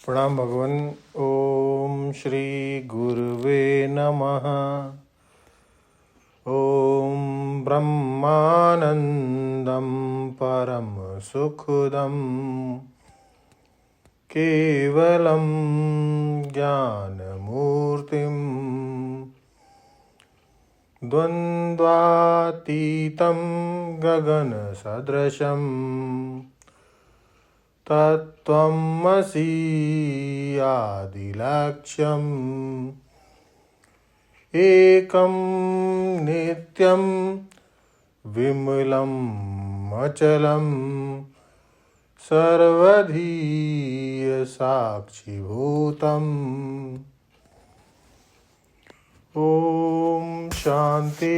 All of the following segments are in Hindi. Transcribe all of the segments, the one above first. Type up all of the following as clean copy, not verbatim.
प्रणाम भगवन। ओम श्री गुरुवे नमः। ओम ब्रह्मानंदं परम सुखदं केवलं ज्ञानमूर्तिं द्वन्द्वातीतं गगनसदृशं तत्त्वमसि आदिलक्ष्यम् एकं नित्यं विमलं अचलं सर्वधी साक्षिभूतम्। ओम शांति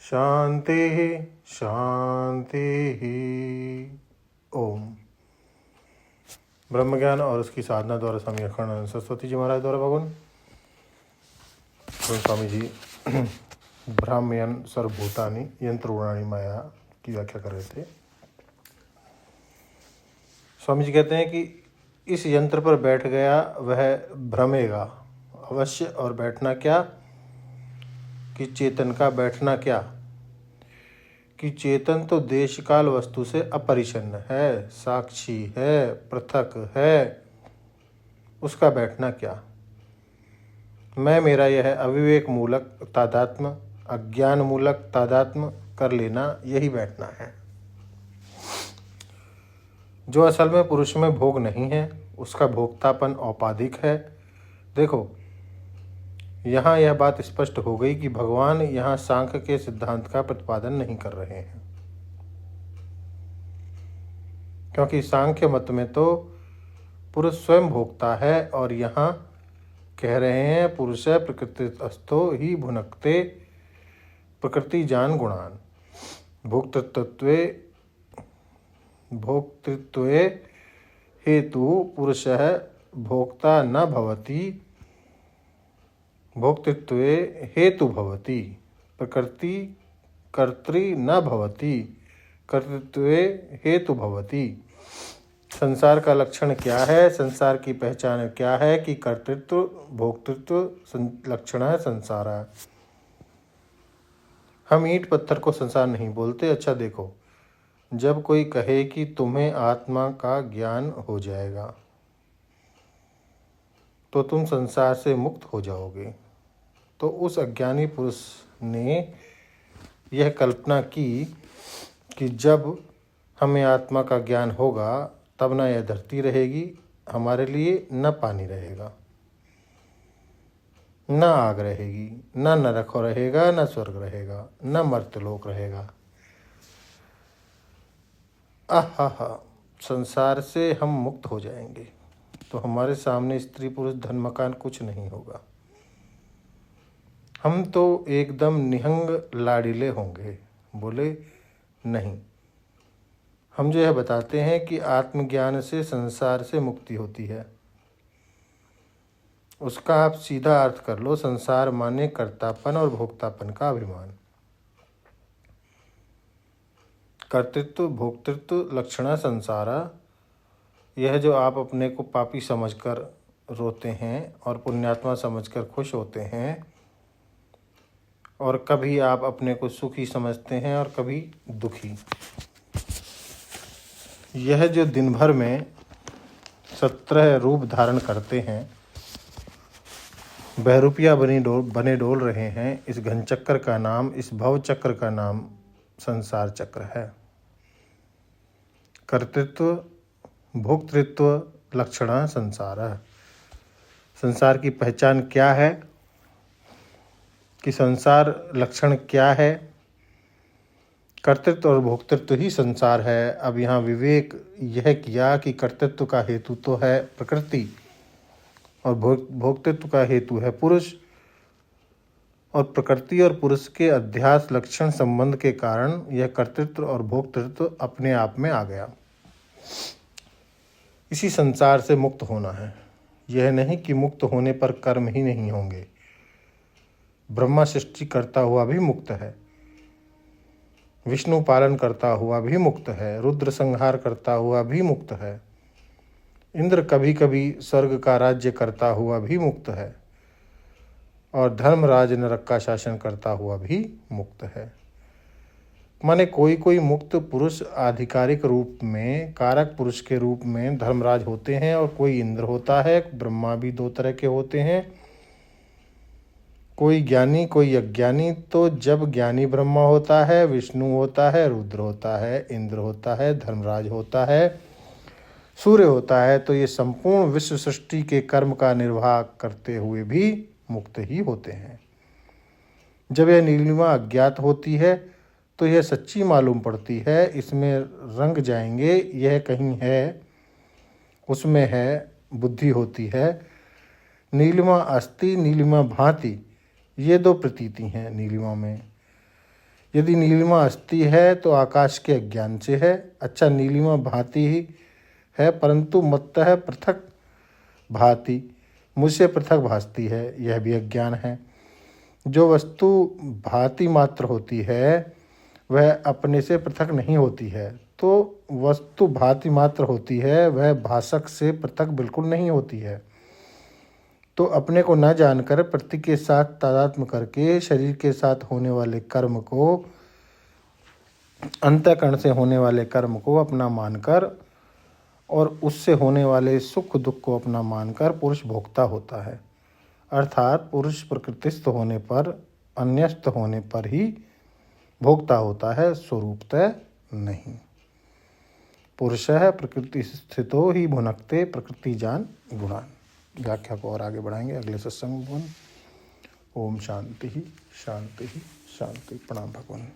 शांति शांति। ओम ब्रह्म ज्ञान और उसकी साधना द्वारा स्वामी अखंडानंद सरस्वती जी महाराज द्वारा भगवान स्वामी जी ब्राह्मयन सर्वभूतानि यंत्र उड़ानी माया की व्याख्या कर रहे थे। स्वामी जी कहते हैं कि इस यंत्र पर बैठ गया वह भ्रमेगा अवश्य। और बैठना क्या कि चेतन का बैठना क्या कि चेतन तो देश काल वस्तु से अपरिछन्न है, साक्षी है, पृथक है। उसका बैठना क्या? मैं मेरा यह अविवेक मूलक तादात्म्य, अज्ञान मूलक तादात्म्य कर लेना, यही बैठना है। जो असल में पुरुष में भोग नहीं है, उसका भोक्तापन औपाधिक है। देखो, यहाँ यह बात स्पष्ट हो गई कि भगवान यहाँ सांख्य के सिद्धांत का प्रतिपादन नहीं कर रहे हैं, क्योंकि सांख्य मत में तो पुरुष स्वयं भोक्ता है और यहाँ कह रहे हैं पुरुष प्रकृतिस्थो ही भुनक्ते प्रकृति जान गुणान। भोक्तृत्वे हेतु पुरुषः भोक्ता न भवति, भोक्तृत्वे हेतु भवति। प्रकृति कर्त्री न भवति, कर्तृत्वे हेतु भवति। संसार का लक्षण क्या है? संसार की पहचान क्या है कि कर्तृत्व भोक्तृत्व लक्षण है संसार है। हम ईंट पत्थर को संसार नहीं बोलते। अच्छा देखो, जब कोई कहे कि तुम्हें आत्मा का ज्ञान हो जाएगा तो तुम संसार से मुक्त हो जाओगे, तो उस अज्ञानी पुरुष ने यह कल्पना की कि जब हमें आत्मा का ज्ञान होगा तब न यह धरती रहेगी हमारे लिए, न पानी रहेगा, न आग रहेगी, न नरक रहेगा, न स्वर्ग रहेगा, न मर्त्यलोक रहेगा। आहा, संसार से हम मुक्त हो जाएंगे तो हमारे सामने स्त्री पुरुष धन मकान कुछ नहीं होगा। हम तो एकदम निहंग लाड़िले होंगे। बोले नहीं, हम जो यह बताते हैं कि आत्मज्ञान से संसार से मुक्ति होती है, उसका आप सीधा अर्थ कर लो। संसार माने कर्तापन और भोक्तापन का अभिमान। कर्तृत्व भोक्तृत्व लक्षणा संसारा, यह जो आप अपने को पापी समझकर रोते हैं और पुण्यात्मा समझकर खुश होते हैं, और कभी आप अपने को सुखी समझते हैं और कभी दुखी, यह जो दिन भर में 17 रूप धारण करते हैं, बहरूपिया बने डोल रहे हैं, इस घन चक्र का नाम, इस भव चक्र का नाम संसार चक्र है। कर्तृत्व भोक्तृत्व लक्षणा संसार है। संसार की पहचान क्या है कि संसार लक्षण क्या है? कर्तृत्व और भोक्तृत्व ही संसार है। अब यहाँ विवेक यह किया कि कर्तृत्व का हेतु तो है प्रकृति और भोक्तृत्व का हेतु है पुरुष, और प्रकृति और पुरुष के अध्यास लक्षण संबंध के कारण यह कर्तृत्व और भोक्तृत्व अपने आप में आ गया। इसी संसार से मुक्त होना है। यह नहीं कि मुक्त होने पर कर्म ही नहीं होंगे। ब्रह्मा सृष्टि करता हुआ भी मुक्त है, विष्णु पालन करता हुआ भी मुक्त है, रुद्र संहार करता हुआ भी मुक्त है। इंद्र कभी कभी स्वर्ग का राज्य करता हुआ भी मुक्त है और धर्मराज नरक का शासन करता हुआ भी मुक्त है। माने कोई कोई मुक्त पुरुष आधिकारिक रूप में कारक पुरुष के रूप में धर्मराज होते हैं और कोई इंद्र होता है। ब्रह्मा भी दो तरह के होते हैं, कोई ज्ञानी कोई अज्ञानी। तो जब ज्ञानी ब्रह्मा होता है, विष्णु होता है, रुद्र होता है, इंद्र होता है, धर्मराज होता है, सूर्य होता है, तो ये संपूर्ण विश्व सृष्टि के कर्म का निर्वाह करते हुए भी मुक्त ही होते हैं। जब यह नीलिमा अज्ञात होती है तो यह सच्ची मालूम पड़ती है, इसमें रंग जाएंगे, यह कहीं है, उसमें है, बुद्धि होती है। नीलिमा अस्ति नीलिमा भांति, ये दो प्रतीति हैं नीलिमा में। यदि नीलिमा अस्ति है तो आकाश के अज्ञान से है। अच्छा, नीलिमा भांति ही है परंतु मत्तः पृथक भांति, मुझसे पृथक भासती है, यह भी अज्ञान है। जो वस्तु भांति मात्र होती है वह अपने से पृथक नहीं होती है। तो वस्तु भांति मात्र होती है, वह भाषक से पृथक बिल्कुल नहीं होती है। तो अपने को न जानकर प्रति के साथ तादात्म्य करके शरीर के साथ होने वाले कर्म को, अंतःकरण से होने वाले कर्म को अपना मानकर और उससे होने वाले सुख दुख को अपना मानकर पुरुष भोक्ता होता है। अर्थात पुरुष प्रकृतिस्थ होने पर, अन्यस्त होने पर ही भोक्ता होता है, स्वरूपतः नहीं। पुरुषः प्रकृति स्थितो ही भुनक्ते प्रकृति जान गुणान। व्याख्या को और आगे बढ़ाएंगे अगले सत्संग में। ओम शांति शांति शांति। प्रणाम भगवान।